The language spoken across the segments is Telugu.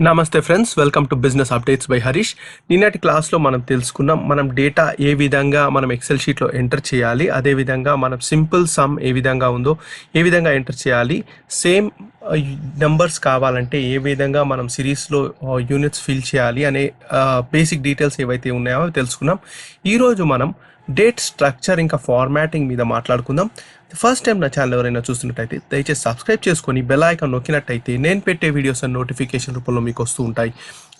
నమస్తే friends, welcome to business updates by Harish. నిన్నటి క్లాస్లో మనం తెలుసుకున్నాం మనం డేటా ఏ విధంగా మనం ఎక్సెల్ షీట్లో ఎంటర్ చేయాలి, అదేవిధంగా మనం సింపుల్ సమ్ ఏ విధంగా ఉందో ఏ విధంగా ఎంటర్ చేయాలి, సేమ్ నెంబర్స్ కావాలంటే ఏ విధంగా మనం సిరీస్లో యూనిట్స్ ఫిల్ చేయాలి అనే బేసిక్ డీటెయిల్స్ ఏవైతే ఉన్నాయో తెలుసుకున్నాం. ఈరోజు మనం డేట్ స్ట్రక్చర్ ఇంకా ఫార్మాటింగ్ మీద మాట్లాడుకుందాం. ఫస్ట్ టైం నా ఛానల్ ఎవరైనా చూస్తున్నట్టయితే దయచేసి సబ్స్క్రైబ్ చేసుకొని బెల్ ఐకాన్ నొక్కినట్టయితే నేను పెట్టే వీడియోస్ అండ్ నోటిఫికేషన్ రూపంలో మీకు వస్తూ ఉంటాయి.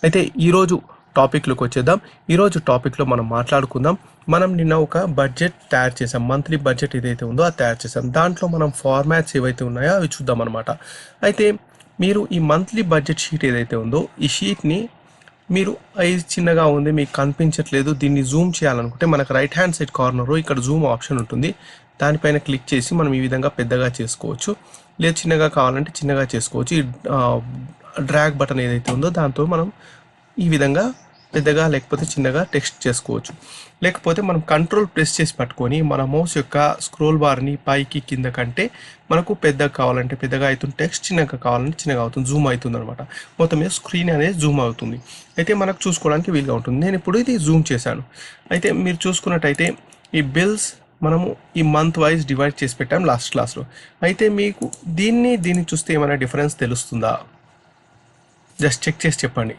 అయితే ఈరోజు టాపిక్లోకి వచ్చేద్దాం. ఈరోజు టాపిక్లో మనం మాట్లాడుకుందాం. మనం నిన్న ఒక బడ్జెట్ తయారు చేసాం, మంత్లీ బడ్జెట్ ఏదైతే ఉందో అది తయారు చేసాం. దాంట్లో మనం ఫార్మాట్స్ ఏవైతే ఉన్నాయో అవి చూద్దాం అనమాట. అయితే మీరు ఈ మంత్లీ బడ్జెట్ షీట్ ఏదైతే ఉందో ఈ షీట్ని మీరు ఇది చిన్నగా ఉంది, మీకు కనిపించట్లేదు, దీన్ని జూమ్ చేయాలనుకుంటే మనకు రైట్ హ్యాండ్ సైడ్ కార్నర్లో ఇక్కడ జూమ్ ఆప్షన్ ఉంటుంది. దానిపైన క్లిక్ చేసి మనం ఈ విధంగా పెద్దగా చేసుకోవచ్చు, లేదు చిన్నగా కావాలంటే చిన్నగా చేసుకోవచ్చు. ఈ డ్రాగ్ బటన్ ఏదైతే ఉందో దాంతో మనం ఈ విధంగా పెద్దగా లేకపోతే చిన్నగా టెక్స్ట్ చేసుకోవచ్చు. లేకపోతే మనం కంట్రోల్ ప్రెస్ చేసి పట్టుకొని మన మౌస్ యొక్క స్క్రోల్ బార్ని పైకి కింద కంటే మనకు పెద్దగా కావాలంటే పెద్దగా అవుతుంది, టెక్స్ట్ చిన్నగా కావాలంటే చిన్నగా అవుతుంది, జూమ్ అవుతుంది అనమాట. మొత్తం మీద స్క్రీన్ అనేది జూమ్ అవుతుంది. అయితే మనకు చూసుకోవడానికి వీలుగా ఉంటుంది. నేను ఇప్పుడు ఇది జూమ్ చేశాను. అయితే మీరు చూసుకున్నట్టయితే ఈ బిల్స్ మనము ఈ మంత్ వైజ్ డివైడ్ చేసి పెట్టాం లాస్ట్ క్లాస్లో. అయితే మీకు దీన్ని చూస్తే ఏమైనా డిఫరెన్స్ తెలుస్తుందా? జస్ట్ చెక్ చేసి చెప్పండి,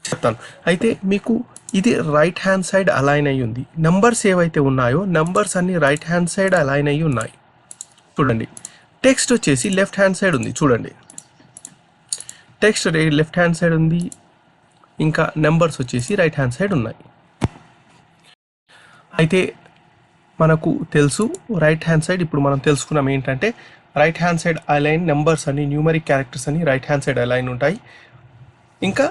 చెప్తాను. అయితే మీకు ఇది రైట్ హ్యాండ్ సైడ్ అలైన్ అయ్యి ఉంది. నెంబర్స్ ఏవైతే ఉన్నాయో నెంబర్స్ అన్ని రైట్ హ్యాండ్ సైడ్ అలైన్ అయ్యి ఉన్నాయి. చూడండి, టెక్స్ట్ వచ్చేసి లెఫ్ట్ హ్యాండ్ సైడ్ ఉంది. చూడండి, టెక్స్ట్ లెఫ్ట్ హ్యాండ్ సైడ్ ఉంది, ఇంకా నెంబర్స్ వచ్చేసి రైట్ హ్యాండ్ సైడ్ ఉన్నాయి. అయితే మనకు తెలుసు రైట్ హ్యాండ్ సైడ్, ఇప్పుడు మనం తెలుసుకున్నాం ఏంటంటే right hand side align numbers అని, న్యూమరిక్ క్యారెక్టర్స్ అని రైట్ హ్యాండ్ సైడ్ అలైన్ ఉంటాయి. ఇంకా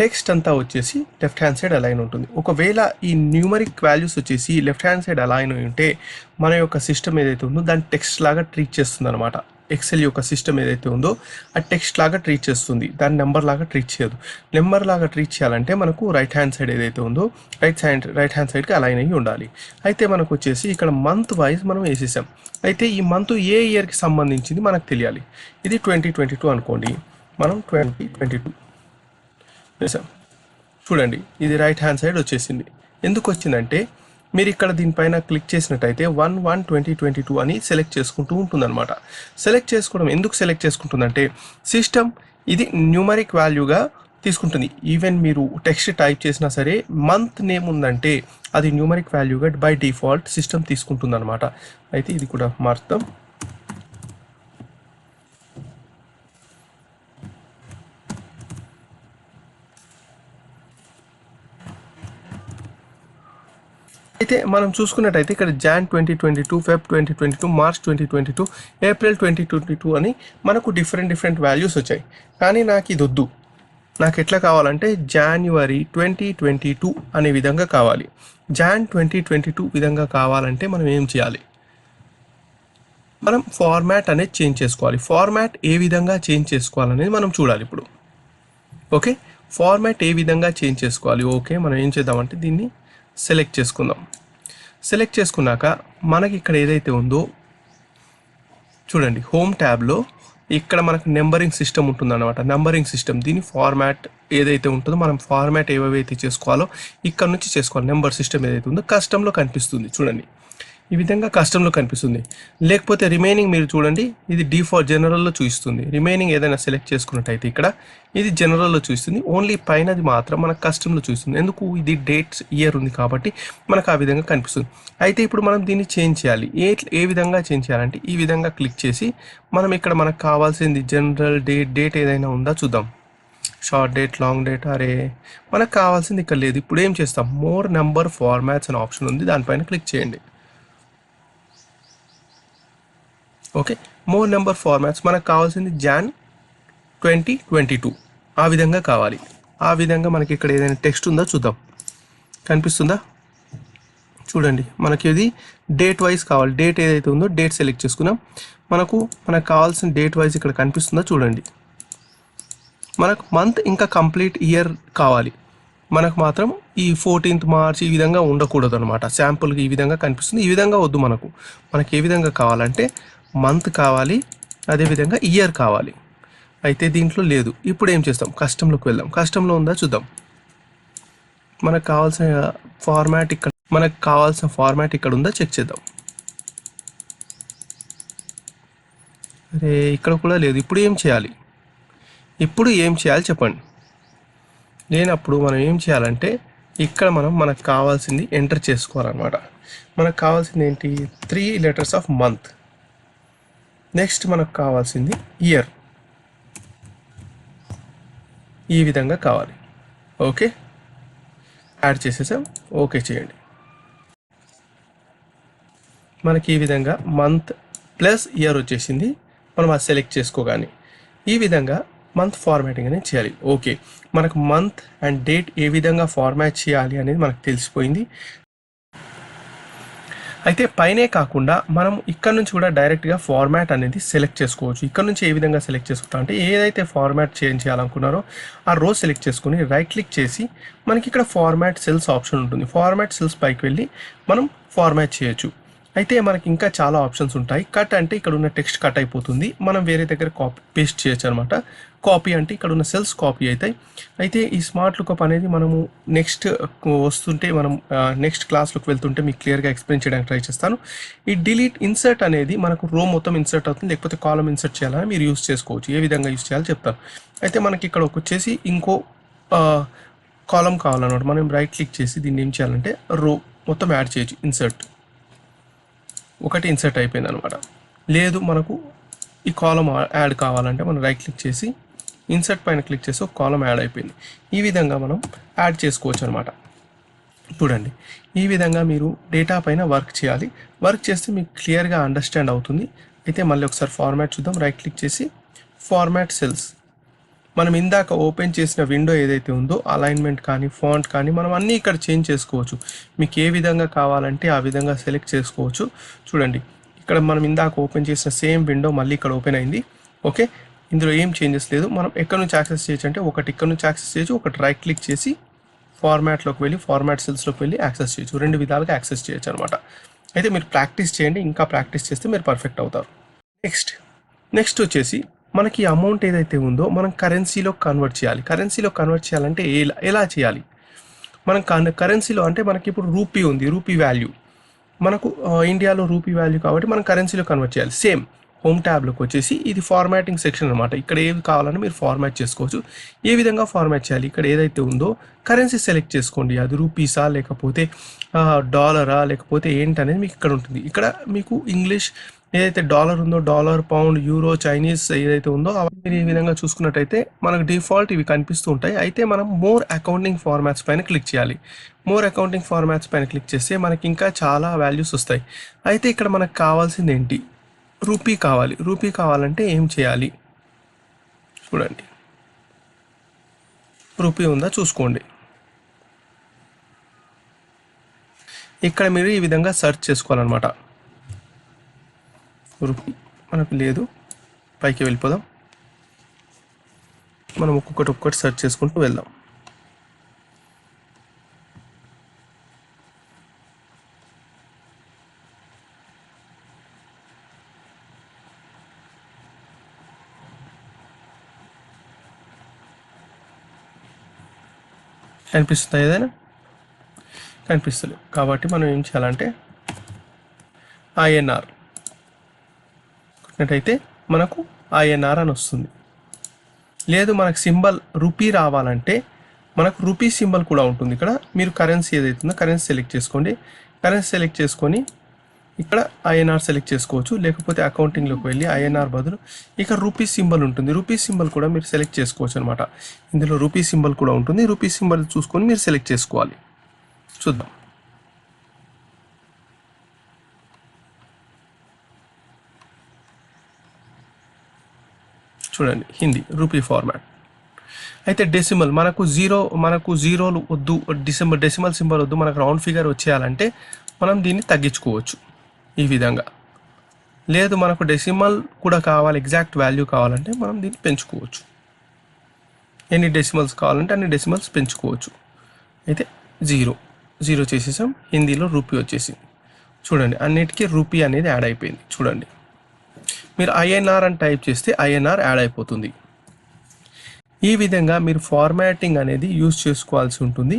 టెక్స్ట్ అంతా వచ్చేసి లెఫ్ట్ హ్యాండ్ సైడ్ అలైన్ ఉంటుంది. ఒకవేళ ఈ న్యూమరిక్ వాల్యూస్ వచ్చేసి లెఫ్ట్ హ్యాండ్ సైడ్ అలైన్ ఉంటే మన యొక్క సిస్టమ్ ఏదైతే ఉందో దాన్ని టెక్స్ట్ లాగా ట్రీట్ చేస్తుంది అనమాట. ఎక్సెల్ యొక్క సిస్టమ్ ఏదైతే ఉందో ఆ టెక్స్ట్ లాగా ట్రీట్ చేస్తుంది, దాన్ని నెంబర్ లాగా ట్రీట్ చేయదు. నెంబర్ లాగా ట్రీట్ చేయాలంటే మనకు రైట్ హ్యాండ్ సైడ్ ఏదైతే ఉందో రైట్ హ్యాండ్ సైడ్కి అలైన్ అయ్యి ఉండాలి. అయితే మనకు వచ్చేసి ఇక్కడ మంత్ వైజ్ మనం వేసేసాం. అయితే ఈ మంత్ ఏ ఇయర్కి సంబంధించింది మనకు తెలియాలి. ఇది 2022 అనుకోండి, మనం 2022 వేసాం. చూడండి, ఇది రైట్ హ్యాండ్ సైడ్ వచ్చేసింది. ఎందుకు వచ్చిందంటే మీరు ఇక్కడ దీనిపైన క్లిక్ చేసినట్టయితే 1/1/2022 అని సెలెక్ట్ చేసుకుంటూ ఉంటుందన్నమాట. సెలెక్ట్ చేసుకోవడం ఎందుకు సెలెక్ట్ చేసుకుంటుందంటే సిస్టమ్ ఇది న్యూమరిక్ వాల్యూగా తీసుకుంటుంది. ఈవెన్ మీరు టెక్స్ట్ టైప్ చేసినా సరే మంత్ నేమ్ ఉందంటే అది న్యూమరిక్ వాల్యూగా బై డిఫాల్ట్ సిస్టమ్ తీసుకుంటుంది అనమాట. అయితే ఇది కూడా మారుతాం. అయితే మనం చూసుకున్నట్టయితే ఇక్కడ జాన్ 2022, ఫెబ్ 2022, మార్చ్ 2022, ఏప్రిల్ 2022 అని మనకు డిఫరెంట్ వాల్యూస్ వచ్చాయి. కానీ నాకు ఇది వద్దు, నాకు ఎట్లా కావాలంటే జనవరి 2022 అనే విధంగా కావాలి. జాన్ 2022 విధంగా కావాలంటే మనం ఏం చేయాలి? మనం ఫార్మాట్ అనేది చేంజ్ చేసుకోవాలి. ఫార్మాట్ ఏ విధంగా చేంజ్ చేసుకోవాలనేది మనం చూడాలి ఇప్పుడు. ఓకే, ఫార్మాట్ ఏ విధంగా చేంజ్ చేసుకోవాలి? ఓకే, మనం ఏం చేద్దామంటే దీన్ని సెలెక్ట్ చేసుకుందాం. సెలెక్ట్ చేసుకున్నాక మనకి ఇక్కడ ఏదైతే ఉందో చూడండి, హోమ్ ట్యాబ్లో ఇక్కడ మనకు నెంబరింగ్ సిస్టమ్ ఉంటుందన్నమాట. నెంబరింగ్ సిస్టమ్ దీని ఫార్మాట్ ఏదైతే ఉంటుందో మనం ఫార్మాట్ ఏవైతే చేసుకోవాలో ఇక్కడ నుంచి చేసుకోవాలి. నెంబర్ సిస్టమ్ ఏదైతే ఉందో కస్టమ్లో కనిపిస్తుంది. చూడండి, ఈ విధంగా కస్టమ్లో కనిపిస్తుంది. లేకపోతే రిమైనింగ్ మీరు చూడండి, ఇది డిఫాల్ట్ జనరల్లో చూపిస్తుంది. రిమైనింగ్ ఏదైనా సెలెక్ట్ చేసుకున్నట్టయితే ఇక్కడ ఇది జనరల్లో చూస్తుంది, ఓన్లీ పైనది మాత్రం మనకు కస్టమ్లో చూస్తుంది. ఎందుకు? ఇది డేట్స్ ఇయర్ ఉంది కాబట్టి మనకు ఆ విధంగా కనిపిస్తుంది. అయితే ఇప్పుడు మనం దీన్ని చేంజ్ చేయాలి. ఏ విధంగా చేంజ్ చేయాలంటే ఈ విధంగా క్లిక్ చేసి మనం ఇక్కడ మనకు కావాల్సింది జనరల్ డేట్ ఏదైనా ఉందా చూద్దాం. షార్ట్ డేట్, లాంగ్ డేట్, అరే మనకు కావాల్సింది ఇక్కడ లేదు. ఇప్పుడు ఏం చేస్తాం? మోర్ నెంబర్ ఫార్మాట్స్ అనే ఆప్షన్ ఉంది, దానిపైన క్లిక్ చేయండి. ఓకే, మోర్ నెంబర్ ఫార్మాట్స్ మనకు కావాల్సింది జాన్ 2022 ఆ విధంగా కావాలి. ఆ విధంగా మనకి ఇక్కడ ఏదైనా టెక్స్ట్ ఉందో చూద్దాం, కనిపిస్తుందా? చూడండి, మనకి ఇది డేట్ వైజ్ కావాలి. డేట్ ఏదైతే ఉందో డేట్ సెలెక్ట్ చేసుకున్నాం. మనకు కావాల్సిన డేట్ వైజ్ ఇక్కడ కనిపిస్తుందా? చూడండి, మనకు మంత్ ఇంకా కంప్లీట్ ఇయర్ కావాలి. మనకు మాత్రం ఈ 14th మార్చ్ ఈ విధంగా ఉండకూడదు అనమాట. శాంపుల్కి ఈ విధంగా కనిపిస్తుంది. ఈ విధంగా వద్దు, మనకు ఏ విధంగా కావాలంటే మంత్ కావాలి, అదేవిధంగా ఇయర్ కావాలి. అయితే దీంట్లో లేదు. ఇప్పుడు ఏం చేస్తాం, కస్టమ్లోకి వెళ్దాం. కస్టమ్లో ఉందా చూద్దాం. మనకు కావాల్సిన ఫార్మాట్ ఇక్కడ ఉందా చెక్ చేద్దాం. అరే ఇక్కడ కూడా లేదు. ఇప్పుడు ఏం చేయాలి చెప్పండి. లేనప్పుడు మనం ఏం చేయాలంటే ఇక్కడ మనకు కావాల్సింది ఎంటర్ చేసుకోవాలన్నమాట. మనకు కావాల్సింది ఏంటి, 3 letters ఆఫ్ మంత్. నెక్స్ట్ మనకు కావాల్సింది ఇయర్. ఈ విధంగా కావాలి. ఓకే, యాడ్ చేసేసాం. ఓకే చేయండి. మనకి ఈ విధంగా మంత్ ప్లస్ ఇయర్ వచ్చేసింది. మనం అది సెలెక్ట్ చేసుకోగానే ఈ విధంగా మంత్ ఫార్మాటింగ్ అనేది చేయాలి. ఓకే, మనకు మంత్ అండ్ డేట్ ఏ విధంగా ఫార్మాట్ చేయాలి అనేది మనకు తెలిసిపోయింది. అయితే పైనే కాకుండా మనం ఇక్కడ నుంచి కూడా డైరెక్ట్గా ఫార్మాట్ అనేది సెలెక్ట్ చేసుకోవచ్చు. ఇక్కడ నుంచి ఏ విధంగా సెలెక్ట్ చేసుకుంటాం అంటే ఏదైతే ఫార్మాట్ చేంజ్ చేయాలనుకున్నారో ఆ రో సెలెక్ట్ చేసుకుని రైట్ క్లిక్ చేసి మనకి ఇక్కడ ఫార్మాట్ సెల్స్ ఆప్షన్ ఉంటుంది. ఫార్మాట్ సెల్స్ పైకి వెళ్ళి మనం ఫార్మాట్ చేయొచ్చు. అయితే మనకి ఇంకా చాలా ఆప్షన్స్ ఉంటాయి. కట్ అంటే ఇక్కడ ఉన్న టెక్స్ట్ కట్ అయిపోతుంది, మనం వేరే దగ్గర కాపీ పేస్ట్ చేయొచ్చు అనమాట. కాపీ అంటే ఇక్కడ ఉన్న సెల్స్ కాపీ అవుతాయి. అయితే ఈ స్మార్ట్ లుకప్ అనేది మనము నెక్స్ట్ వస్తుంటే మనం నెక్స్ట్ క్లాస్లోకి వెళ్తుంటే మీకు క్లియర్గా ఎక్స్ప్లెయిన్ చేయడానికి ట్రై చేస్తాను. ఈ డిలీట్ ఇన్సర్ట్ అనేది మనకు రో మొత్తం ఇన్సర్ట్ అవుతుంది, లేకపోతే కాలం ఇన్సర్ట్ చేయాలని మీరు యూస్ చేసుకోవచ్చు. ఏ విధంగా యూస్ చేయాలో చెప్తాను. అయితే మనకి ఇక్కడ వచ్చేసి ఇంకో కాలం కావాలన్నమాట. మనం రైట్ క్లిక్ చేసి దీన్ని ఏం చేయాలంటే రో మొత్తం యాడ్ చేయొచ్చు. ఇన్సర్ట్ ఒకటి ఇన్సర్ట్ అయిపోయింది అనమాట. లేదు మనకు ఈ కాలం యాడ్ కావాలంటే మనం రైట్ క్లిక్ చేసి ఇన్సర్ట్ పైన క్లిక్ చేసి ఒక కాలం యాడ్ అయిపోయింది. ఈ విధంగా మనం యాడ్ చేసుకోవచ్చు అనమాట. చూడండి, ఈ విధంగా మీరు డేటా పైన వర్క్ చేయాలి. వర్క్ చేస్తే మీకు క్లియర్గా అండర్స్టాండ్ అవుతుంది. అయితే మళ్ళీ ఒకసారి ఫార్మాట్ చూద్దాం. రైట్ క్లిక్ చేసి ఫార్మాట్ సెల్స్, మనం ఇందాక ఓపెన్ చేసిన విండో ఏదైతే ఉందో అలైన్మెంట్ కానీ ఫాంట్ కానీ మనం అన్నీ ఇక్కడ చేంజ్ చేసుకోవచ్చు. మీకు ఏ విధంగా కావాలంటే ఆ విధంగా సెలెక్ట్ చేసుకోవచ్చు. చూడండి, ఇక్కడ మనం ఇందాక ఓపెన్ చేసిన సేమ్ విండో మళ్ళీ ఇక్కడ ఓపెన్ అయింది. ఓకే, ఇందులో ఏం చేంజెస్ లేదు. మనం ఎక్కడ నుంచి యాక్సెస్ చేయొచ్చు అంటే ఒకటి ఇక్కడ నుంచి యాక్సెస్ చేయొచ్చు, ఒకటి రైట్ క్లిక్ చేసి ఫార్మాట్లోకి వెళ్ళి ఫార్మాట్ సెల్స్లోకి వెళ్ళి యాక్సెస్ చేయొచ్చు. 2 విధాలుగా యాక్సెస్ చేయొచ్చు అనమాట. అయితే మీరు ప్రాక్టీస్ చేయండి, ఇంకా ప్రాక్టీస్ చేస్తే మీరు పర్ఫెక్ట్ అవుతారు. నెక్స్ట్ వచ్చేసి మనకి అమౌంట్ ఏదైతే ఉందో మనం కరెన్సీలో కన్వర్ట్ చేయాలి. కరెన్సీలో కన్వర్ట్ చేయాలంటే ఎలా చేయాలి, మనం కరెన్సీలో అంటే మనకి ఇప్పుడు రూపీ ఉంది, రూపీ వాల్యూ మనకు ఇండియాలో రూపీ వాల్యూ కాబట్టి మనం కరెన్సీలో కన్వర్ట్ చేయాలి. సేమ్ హోమ్ ట్యాబ్లోకి వచ్చేసి ఇది ఫార్మాటింగ్ సెక్షన్ అనమాట. ఇక్కడ ఏవి కావాలని మీరు ఫార్మాట్ చేసుకోవచ్చు. ఏ విధంగా ఫార్మాట్ చేయాలి, ఇక్కడ ఏదైతే ఉందో కరెన్సీ సెలెక్ట్ చేసుకోండి. అది రూపీసా లేకపోతే డాలరా లేకపోతే ఏంటనేది మీకు ఇక్కడ ఉంటుంది. ఇక్కడ మీకు ఇంగ్లీష్ ఏదైతే డాలర్ ఉందో డాలర్, పౌండ్, యూరో, చైనీస్ ఏదైతే ఉందో మీరు ఈ విధంగా చూసుకున్నట్టయితే మనకు డిఫాల్ట్ ఇవి కనిపిస్తూ ఉంటాయి. అయితే మనం మోర్ అకౌంటింగ్ ఫార్మాట్స్ పైన క్లిక్ చేయాలి. మోర్ అకౌంటింగ్ ఫార్మాట్స్ పైన క్లిక్ చేస్తే మనకి ఇంకా చాలా వాల్యూస్ వస్తాయి. అయితే ఇక్కడ మనకు కావాల్సింది ఏంటి, రూపీ కావాలి. రూపీ కావాలంటే ఏం చేయాలి చూడండి, రూపీ ఉందా చూసుకోండి. ఇక్కడ మీరు ఈ విధంగా సెర్చ్ చేసుకోవాలన్నమాట. రూపీ మనకు లేదు, పైకి వెళ్ళిపోదాం. మనం ఒక్కొక్కటి సెర్చ్ చేసుకుంటూ వెళ్దాం. కనిపిస్తుందా, ఏదైనా కనిపిస్తలేదు. కాబట్టి మనం ఏం చేయాలంటే ఐఎన్ఆర్ కొట్టినట్టయితే మనకు ఐఎన్ఆర్ అని వస్తుంది. లేదు మనకు సింబల్ రూపీ రావాలంటే మనకు రూపీ సింబల్ కూడా ఉంటుంది. ఇక్కడ మీరు కరెన్సీ ఏదైతే ఉందో కరెన్సీ సెలెక్ట్ చేసుకోండి. కరెన్సీ సెలెక్ట్ చేసుకొని ఇక్కడ ఐఎన్ఆర్ సెలెక్ట్ చేసుకోవచ్చు. లేకపోతే అకౌంటింగ్లోకి వెళ్ళి ఐఎన్ఆర్ బదులు ఇక్కడ రూపీ సింబల్ ఉంటుంది. రూపీ సింబల్ కూడా మీరు సెలెక్ట్ చేసుకోవచ్చు అనమాట. ఇందులో రూపీ సింబల్ కూడా ఉంటుంది. రూపీ సింబల్ చూసుకొని మీరు సెలెక్ట్ చేసుకోవాలి. చూద్దాం. చూడండి, హిందీ రూపీ ఫార్మాట్. అయితే డెసిమల్ మనకు జీరోలు వద్దు, డెసిమల్ సింబల్ వద్దు, మనకు రౌండ్ ఫిగర్ వచ్చేయాలంటే మనం దీన్ని తగ్గించుకోవచ్చు ఈ విధంగా. లేదు మనకు డెసిమల్ కూడా కావాలి, ఎగ్జాక్ట్ వాల్యూ కావాలంటే మనం దీన్ని పెంచుకోవచ్చు. ఎన్ని డెసిమల్స్ కావాలంటే అన్ని డెసిమల్స్ పెంచుకోవచ్చు. అయితే జీరో చేసేసాం. హిందీలో రూపీ వచ్చేసింది. చూడండి, అన్నిటికీ రూపీ అనేది యాడ్ అయిపోయింది. చూడండి, మీరు ఐఎన్ఆర్ అని టైప్ చేస్తే ఐఎన్ఆర్ యాడ్ అయిపోతుంది. ఈ విధంగా మీరు ఫార్మాటింగ్ అనేది యూజ్ చేసుకోవాల్సి ఉంటుంది.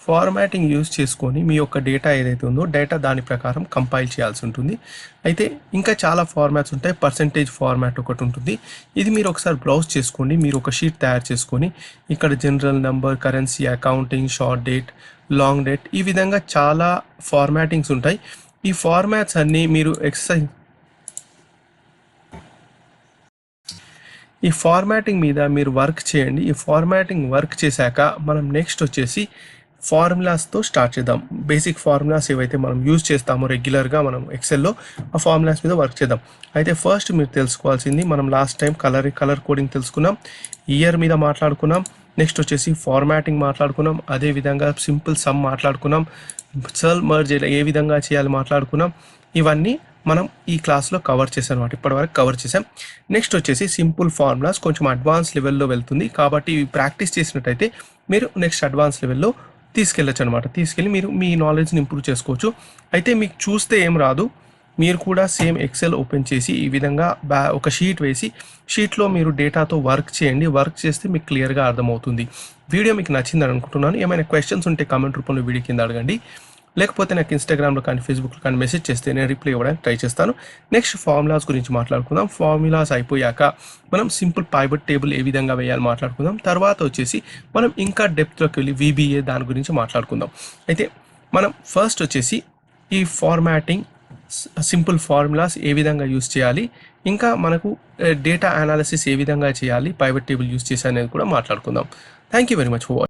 ఫార్మాటింగ్ యూజ్ చేసుకొని మీ యొక్క డేటా ఏదైతే ఉందో డేటా దాని ప్రకారం కంపైల్ చేయాల్సి ఉంటుంది. అయితే ఇంకా చాలా ఫార్మాట్స్ ఉంటాయి. పర్సెంటేజ్ ఫార్మాట్ ఒకటి ఉంటుంది. ఇది మీరు ఒకసారి బ్రౌజ్ చేసుకోండి. మీరు ఒక షీట్ తయారు చేసుకొని ఇక్కడ general number, currency, accounting, short date, long date ఈ విధంగా చాలా ఫార్మాటింగ్స్ ఉంటాయి. ఈ ఫార్మాట్స్ అన్నీ మీరు ఈ ఫార్మాటింగ్ మీద మీరు వర్క్ చేయండి. ఈ ఫార్మాటింగ్ వర్క్ చేశాక మనం నెక్స్ట్ వచ్చేసి ఫార్ములాస్తో స్టార్ట్ చేద్దాం. బేసిక్ ఫార్ములాస్ ఏవైతే మనం యూజ్ చేస్తామో రెగ్యులర్గా మనం ఎక్సెల్లో ఆ ఫార్ములాస్ మీద వర్క్ చేద్దాం. అయితే ఫస్ట్ మీరు తెలుసుకోవాల్సింది, మనం లాస్ట్ టైం కలర్ కోడింగ్ తెలుసుకున్నాం, ఇయర్ మీద మాట్లాడుకున్నాం, నెక్స్ట్ వచ్చేసి ఫార్మాటింగ్ మాట్లాడుకున్నాం, అదేవిధంగా సింపుల్ సమ్ మాట్లాడుకున్నాం, సెల్ మర్జ్ ఏ విధంగా చేయాలి మాట్లాడుకున్నాం. ఇవన్నీ మనం ఈ క్లాస్లో కవర్ చేసాం అన్నమాట. ఇప్పటివరకు కవర్ చేసాం. నెక్స్ట్ వచ్చేసి సింపుల్ ఫార్ములాస్ కొంచెం అడ్వాన్స్ లెవెల్లో వెళ్తుంది కాబట్టి ఇవి ప్రాక్టీస్ చేసినట్టయితే మీరు నెక్స్ట్ అడ్వాన్స్ లెవెల్లో తీసుకెళ్ళచ్చు అనమాట. తీసుకెళ్ళి మీరు మీ నాలెడ్జ్ని ఇంప్రూవ్ చేసుకోవచ్చు. అయితే మీకు చూస్తే ఏం రాదు, మీరు కూడా సేమ్ ఎక్సెల్ ఓపెన్ చేసి ఈ విధంగా ఒక షీట్ వేసి షీట్లో మీరు డేటాతో వర్క్ చేయండి. వర్క్ చేస్తే మీకు క్లియర్గా అర్థమవుతుంది. వీడియో మీకు నచ్చిందని అనుకుంటున్నాను. ఏమైనా క్వశ్చన్స్ ఉంటే కామెంట్ రూపంలో వీడియో కింద అడగండి. లేకపోతే నాకు ఇన్స్టాగ్రామ్లో కానీ ఫేస్బుక్లో కానీ మెసేజ్ చేస్తే నేను రిప్లై ఇవ్వడానికి ట్రై చేస్తాను. నెక్స్ట్ ఫార్ములాస్ గురించి మాట్లాడుకుందాం. ఫార్ములాస్ అయిపోయాక మనం సింపుల్ పైవట్ టేబుల్ ఏ విధంగా వేయాలి మాట్లాడుకుందాం. తర్వాత వచ్చేసి మనం ఇంకా డెప్త్లోకి వెళ్ళి VBA దాని గురించి మాట్లాడుకుందాం. అయితే మనం ఫస్ట్ వచ్చేసి ఈ ఫార్మాటింగ్, సింపుల్ ఫార్ములాస్ ఏ విధంగా యూజ్ చేయాలి, ఇంకా మనకు డేటా అనాలిసిస్ ఏ విధంగా చేయాలి, పైవట్ టేబుల్ యూజ్ చేసి అనేది కూడా మాట్లాడుకుందాం. Thank you very much for watching.